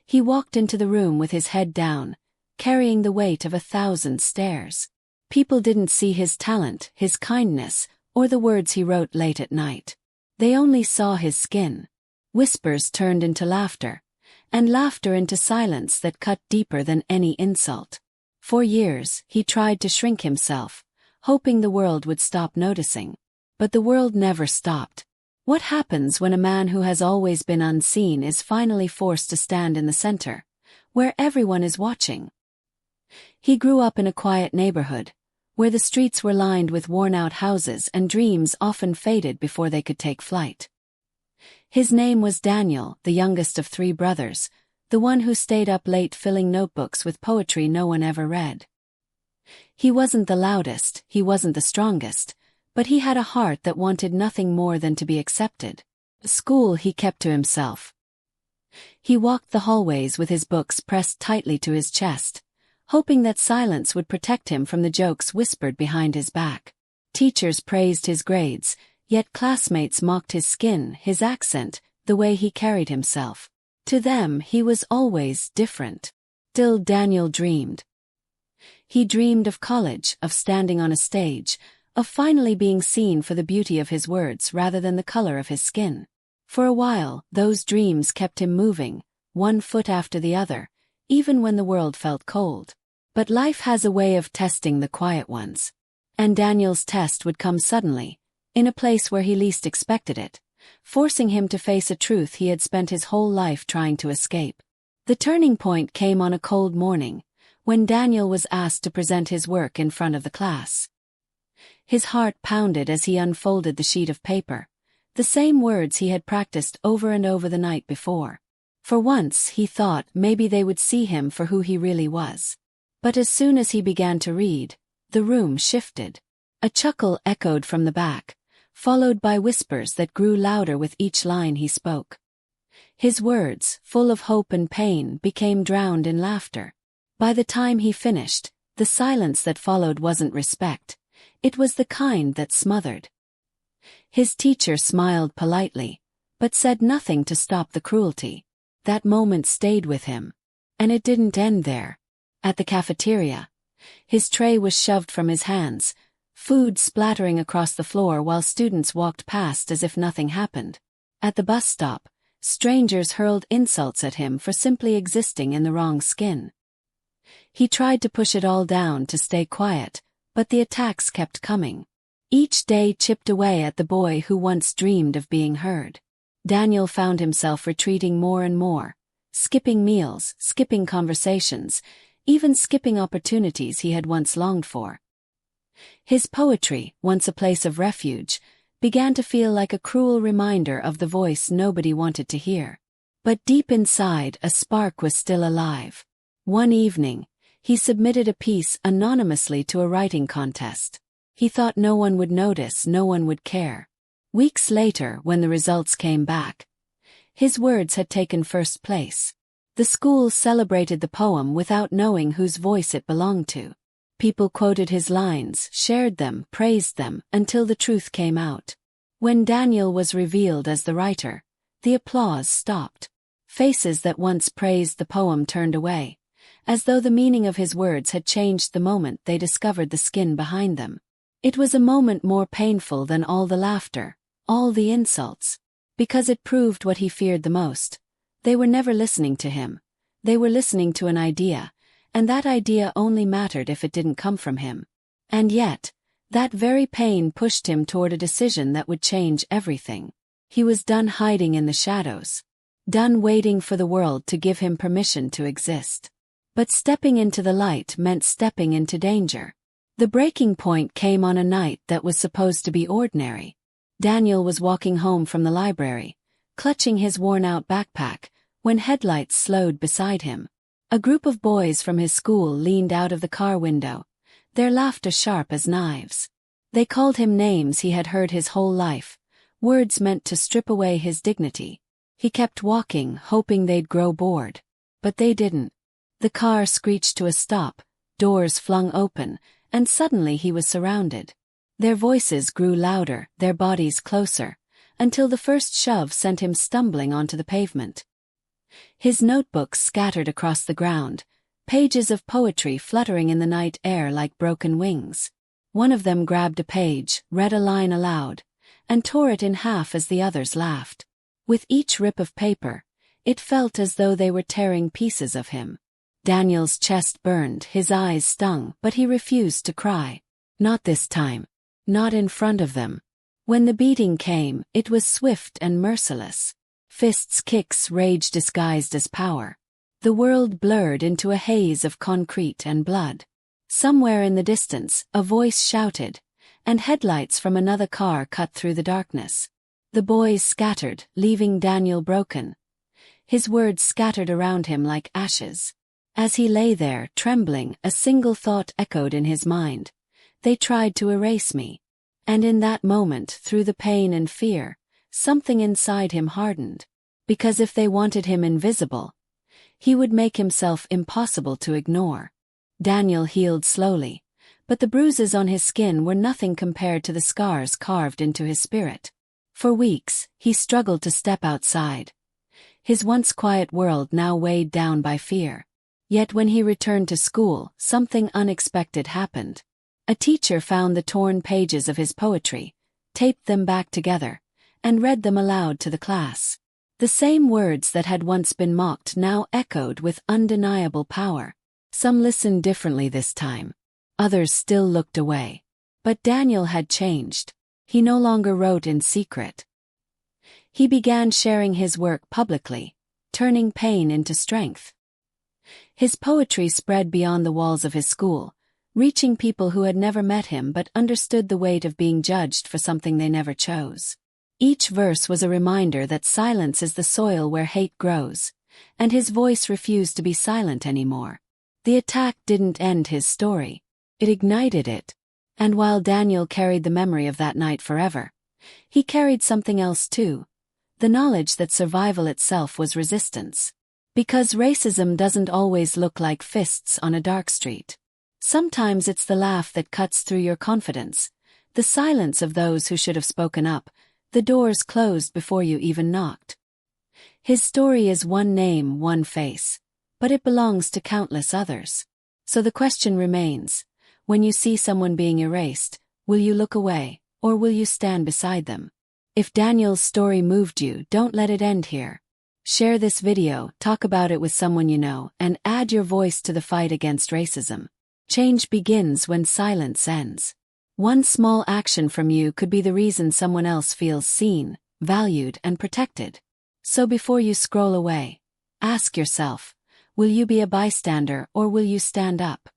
He walked into the room with his head down, carrying the weight of 1,000 stares. People didn't see his talent, his kindness, or the words he wrote late at night. They only saw his skin. Whispers turned into laughter, and laughter into silence that cut deeper than any insult. For years, he tried to shrink himself, hoping the world would stop noticing. But the world never stopped. What happens when a man who has always been unseen is finally forced to stand in the center, where everyone is watching? He grew up in a quiet neighborhood, where the streets were lined with worn-out houses and dreams often faded before they could take flight. His name was Daniel, the youngest of 3 brothers, the one who stayed up late filling notebooks with poetry no one ever read. He wasn't the loudest, he wasn't the strongest, but he had a heart that wanted nothing more than to be accepted. School he kept to himself. He walked the hallways with his books pressed tightly to his chest, hoping that silence would protect him from the jokes whispered behind his back. Teachers praised his grades, yet classmates mocked his skin, his accent, the way he carried himself. To them, he was always different. Still, Daniel dreamed. He dreamed of college, of standing on a stage, of finally being seen for the beauty of his words rather than the color of his skin. For a while, those dreams kept him moving, one foot after the other, even when the world felt cold. But life has a way of testing the quiet ones. And Daniel's test would come suddenly, in a place where he least expected it, forcing him to face a truth he had spent his whole life trying to escape. The turning point came on a cold morning, when Daniel was asked to present his work in front of the class. His heart pounded as he unfolded the sheet of paper, the same words he had practiced over and over the night before. For once, he thought maybe they would see him for who he really was. But as soon as he began to read, the room shifted. A chuckle echoed from the back, followed by whispers that grew louder with each line he spoke. His words, full of hope and pain, became drowned in laughter. By the time he finished, the silence that followed wasn't respect. It was the kind that smothered. His teacher smiled politely, but said nothing to stop the cruelty. That moment stayed with him. And it didn't end there. At the cafeteria, his tray was shoved from his hands, food splattering across the floor while students walked past as if nothing happened. At the bus stop, strangers hurled insults at him for simply existing in the wrong skin. He tried to push it all down to stay quiet, but the attacks kept coming. Each day chipped away at the boy who once dreamed of being heard. Daniel found himself retreating more and more, skipping meals, skipping conversations, even skipping opportunities he had once longed for. His poetry, once a place of refuge, began to feel like a cruel reminder of the voice nobody wanted to hear. But deep inside, a spark was still alive. One evening, he submitted a piece anonymously to a writing contest. He thought no one would notice, no one would care. Weeks later, when the results came back, his words had taken first place. The school celebrated the poem without knowing whose voice it belonged to. People quoted his lines, shared them, praised them, until the truth came out. When Daniel was revealed as the writer, the applause stopped. Faces that once praised the poem turned away, as though the meaning of his words had changed the moment they discovered the skin behind them. It was a moment more painful than all the laughter, all the insults, because it proved what he feared the most. They were never listening to him. They were listening to an idea, and that idea only mattered if it didn't come from him. And yet, that very pain pushed him toward a decision that would change everything. He was done hiding in the shadows, done waiting for the world to give him permission to exist. But stepping into the light meant stepping into danger. The breaking point came on a night that was supposed to be ordinary. Daniel was walking home from the library, clutching his worn-out backpack, when headlights slowed beside him. A group of boys from his school leaned out of the car window, their laughter sharp as knives. They called him names he had heard his whole life, words meant to strip away his dignity. He kept walking, hoping they'd grow bored. But they didn't. The car screeched to a stop, doors flung open, and suddenly he was surrounded. Their voices grew louder, their bodies closer, until the first shove sent him stumbling onto the pavement. His notebooks scattered across the ground, pages of poetry fluttering in the night air like broken wings. One of them grabbed a page, read a line aloud, and tore it in half as the others laughed. With each rip of paper, it felt as though they were tearing pieces of him. Daniel's chest burned, his eyes stung, but he refused to cry. Not this time. Not in front of them. When the beating came, it was swift and merciless. Fists, kicks, rage disguised as power. The world blurred into a haze of concrete and blood. Somewhere in the distance, a voice shouted, and headlights from another car cut through the darkness. The boys scattered, leaving Daniel broken. His words scattered around him like ashes. As he lay there, trembling, a single thought echoed in his mind. They tried to erase me. And in that moment, through the pain and fear, something inside him hardened. Because if they wanted him invisible, he would make himself impossible to ignore. Daniel healed slowly, but the bruises on his skin were nothing compared to the scars carved into his spirit. For weeks, he struggled to step outside. His once quiet world now weighed down by fear. Yet when he returned to school, something unexpected happened. A teacher found the torn pages of his poetry, taped them back together, and read them aloud to the class. The same words that had once been mocked now echoed with undeniable power. Some listened differently this time. Others still looked away. But Daniel had changed. He no longer wrote in secret. He began sharing his work publicly, turning pain into strength. His poetry spread beyond the walls of his school, reaching people who had never met him but understood the weight of being judged for something they never chose. Each verse was a reminder that silence is the soil where hate grows, and his voice refused to be silent anymore. The attack didn't end his story. It ignited it. And while Daniel carried the memory of that night forever, he carried something else too, the knowledge that survival itself was resistance. Because racism doesn't always look like fists on a dark street. Sometimes it's the laugh that cuts through your confidence, the silence of those who should have spoken up, the doors closed before you even knocked. His story is one name, one face, but it belongs to countless others. So the question remains, when you see someone being erased, will you look away, or will you stand beside them? If Daniel's story moved you, don't let it end here. Share this video, talk about it with someone you know, and add your voice to the fight against racism. Change begins when silence ends. One small action from you could be the reason someone else feels seen, valued, and protected. So before you scroll away, ask yourself, will you be a bystander or will you stand up?